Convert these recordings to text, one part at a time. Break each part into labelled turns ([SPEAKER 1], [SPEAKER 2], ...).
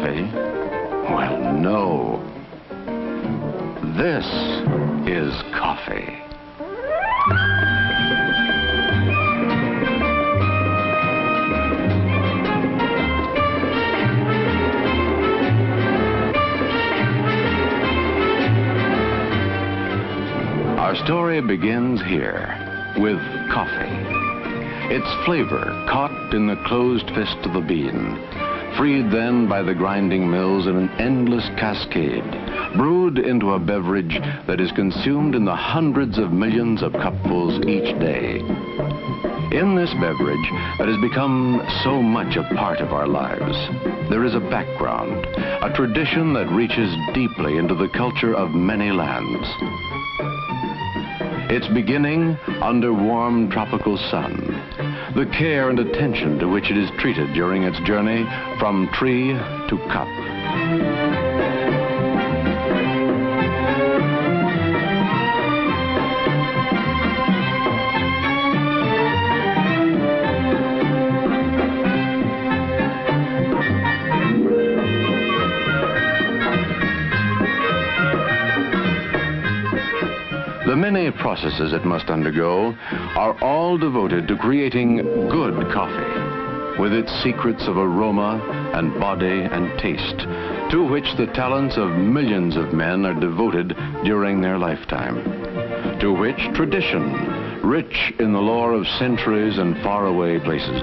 [SPEAKER 1] coffee? Well, no. This is coffee. Our story begins here with coffee. Its flavor caught in the closed fist of the bean, freed then by the grinding mills in an endless cascade, brewed into a beverage that is consumed in the hundreds of millions of cupfuls each day. In this beverage that has become so much a part of our lives, there is a background, a tradition that reaches deeply into the culture of many lands. Its beginning under warm tropical sun, the care and attention to which it is treated during its journey from tree to cup. The many processes it must undergo are all devoted to creating good coffee, with its secrets of aroma and body and taste, to which the talents of millions of men are devoted during their lifetime, to which tradition, rich in the lore of centuries and faraway places,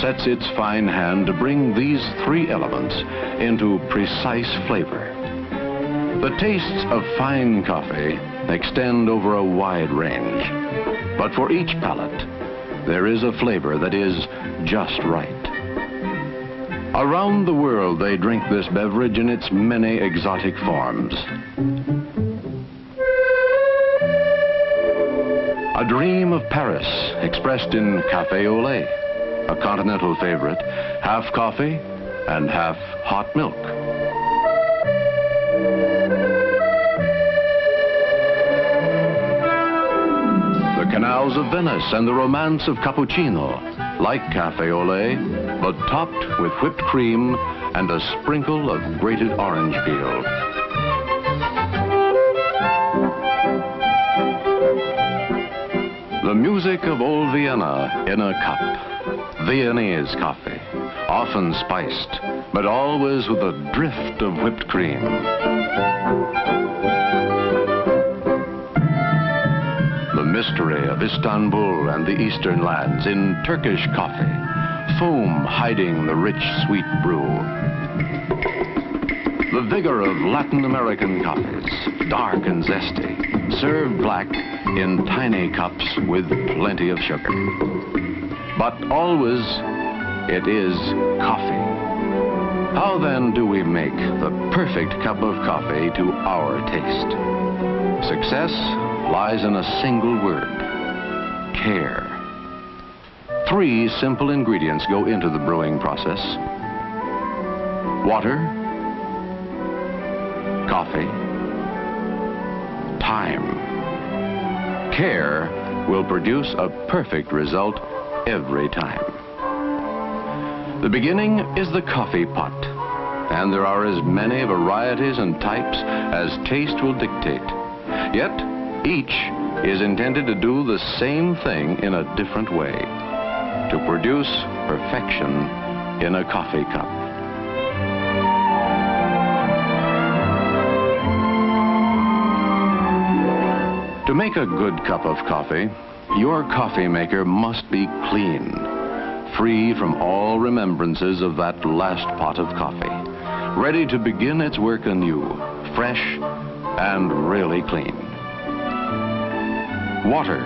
[SPEAKER 1] sets its fine hand to bring these three elements into precise flavor. The tastes of fine coffee extend over a wide range, but for each palate, there is a flavor that is just right. Around the world, they drink this beverage in its many exotic forms. A dream of Paris expressed in café au lait, a continental favorite, half coffee and half hot milk. The canals of Venice and the romance of cappuccino, like café au lait, but topped with whipped cream and a sprinkle of grated orange peel. The music of old Vienna in a cup. Viennese coffee, often spiced, but always with a drift of whipped cream. The mystery of Istanbul and the eastern lands in Turkish coffee, foam hiding the rich, sweet brew. The vigor of Latin American coffees, dark and zesty, served black in tiny cups with plenty of sugar. But always, it is coffee. How then do we make the perfect cup of coffee to our taste? Success lies in a single word: care. 3 simple ingredients go into the brewing process: water, coffee, time. Care will produce a perfect result every time. The beginning is the coffee pot, and there are as many varieties and types as taste will dictate. Yet, each is intended to do the same thing in a different way, to produce perfection in a coffee cup. To make a good cup of coffee, your coffee maker must be clean, free from all remembrances of that last pot of coffee, ready to begin its work anew, fresh and really clean. Water.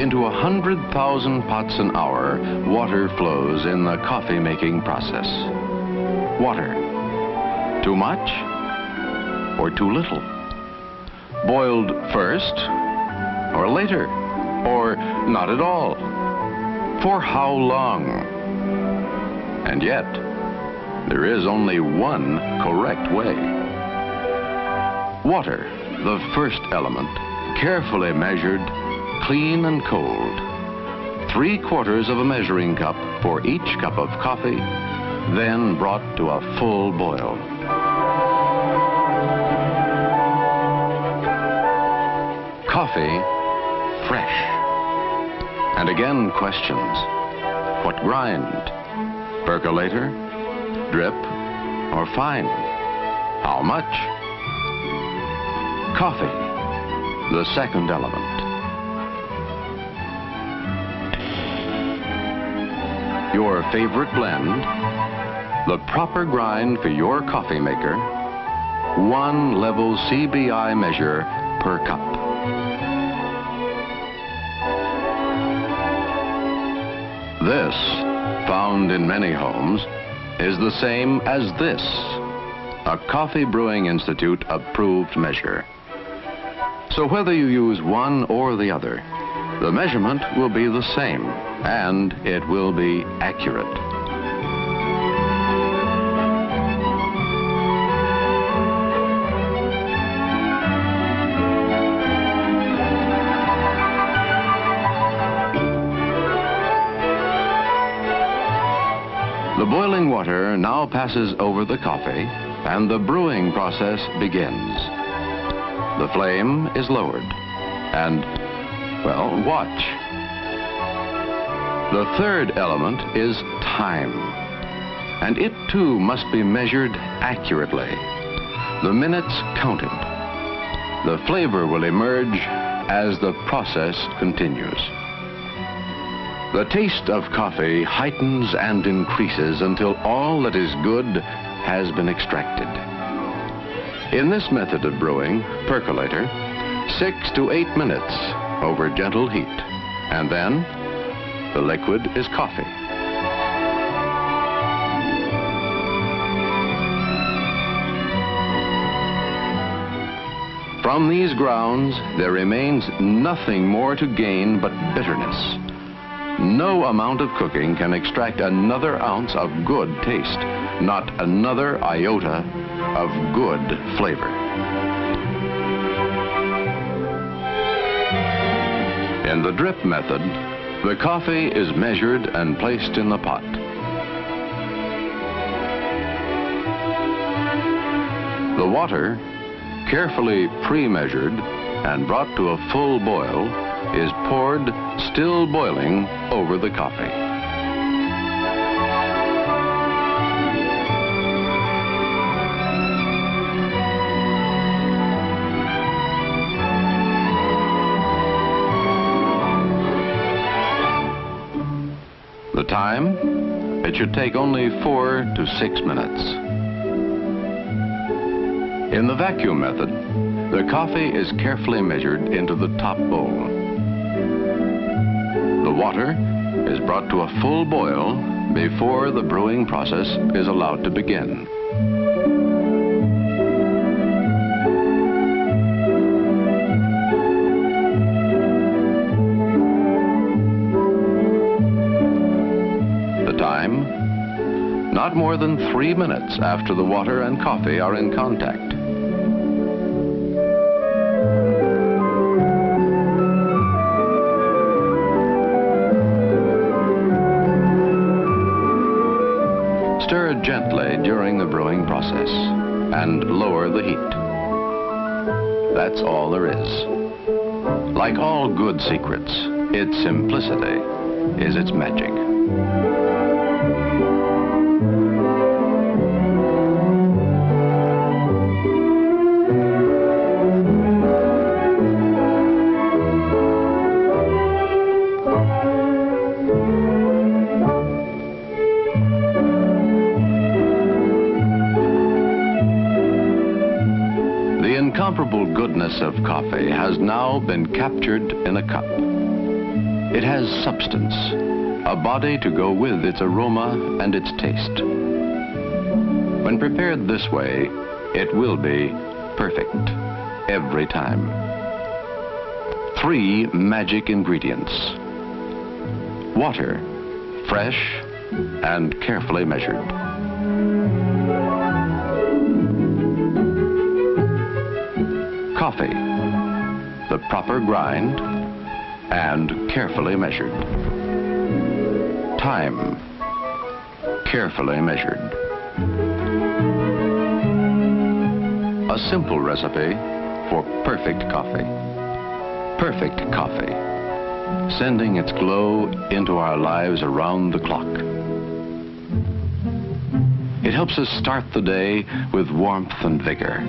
[SPEAKER 1] Into 100,000 pots an hour, water flows in the coffee making process. Water. Too much or too little? Boiled first or later, or not at all? For how long? And yet, there is only one correct way. Water, the first element, carefully measured, clean and cold. 3/4 of a measuring cup for each cup of coffee, then brought to a full boil. Coffee, fresh. And again questions. What grind? Percolator, drip, or fine? How much? Coffee, the second element. Your favorite blend, the proper grind for your coffee maker, one level CBI measure per cup. This, found in many homes, is the same as this, a Coffee Brewing Institute approved measure. So whether you use one or the other, the measurement will be the same, and it will be accurate. The boiling water now passes over the coffee, and the brewing process begins. The flame is lowered, and, well, watch. The third element is time, and it too must be measured accurately. The minutes counted. The flavor will emerge as the process continues. The taste of coffee heightens and increases until all that is good has been extracted. In this method of brewing, percolator, 6 to 8 minutes over gentle heat, and then the liquid is coffee. From these grounds, there remains nothing more to gain but bitterness. No amount of cooking can extract another ounce of good taste, not another iota of good flavor. In the drip method, the coffee is measured and placed in the pot. The water, carefully pre-measured and brought to a full boil, is poured, still boiling, over the coffee. The time? It should take only 4 to 6 minutes. In the vacuum method, the coffee is carefully measured into the top bowl. The water is brought to a full boil before the brewing process is allowed to begin. The time? Not more than 3 minutes after the water and coffee are in contact. Stir gently during the brewing process and lower the heat. That's all there is. Like all good secrets, its simplicity is its magic. The incomparable goodness of coffee has now been captured in a cup. It has substance, a body to go with its aroma and its taste. When prepared this way, it will be perfect every time. 3 magic ingredients. Water, fresh and carefully measured. Coffee, the proper grind and carefully measured. Time, carefully measured. A simple recipe for perfect coffee. Perfect coffee, sending its glow into our lives around the clock. It helps us start the day with warmth and vigor.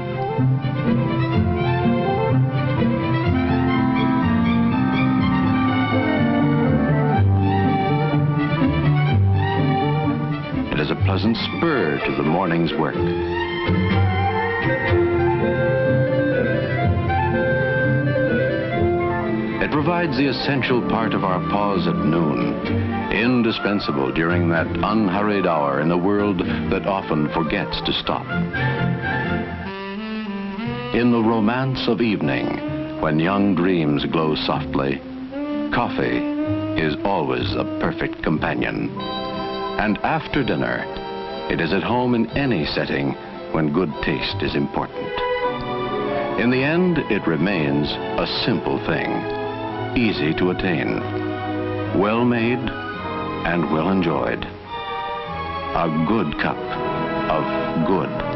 [SPEAKER 1] It is a pleasant spur to the morning's work. It provides the essential part of our pause at noon, indispensable during that unhurried hour in a world that often forgets to stop. In the romance of evening, when young dreams glow softly, coffee is always a perfect companion. And after dinner, it is at home in any setting when good taste is important. In the end, it remains a simple thing, easy to attain, well made and well enjoyed. A good cup of good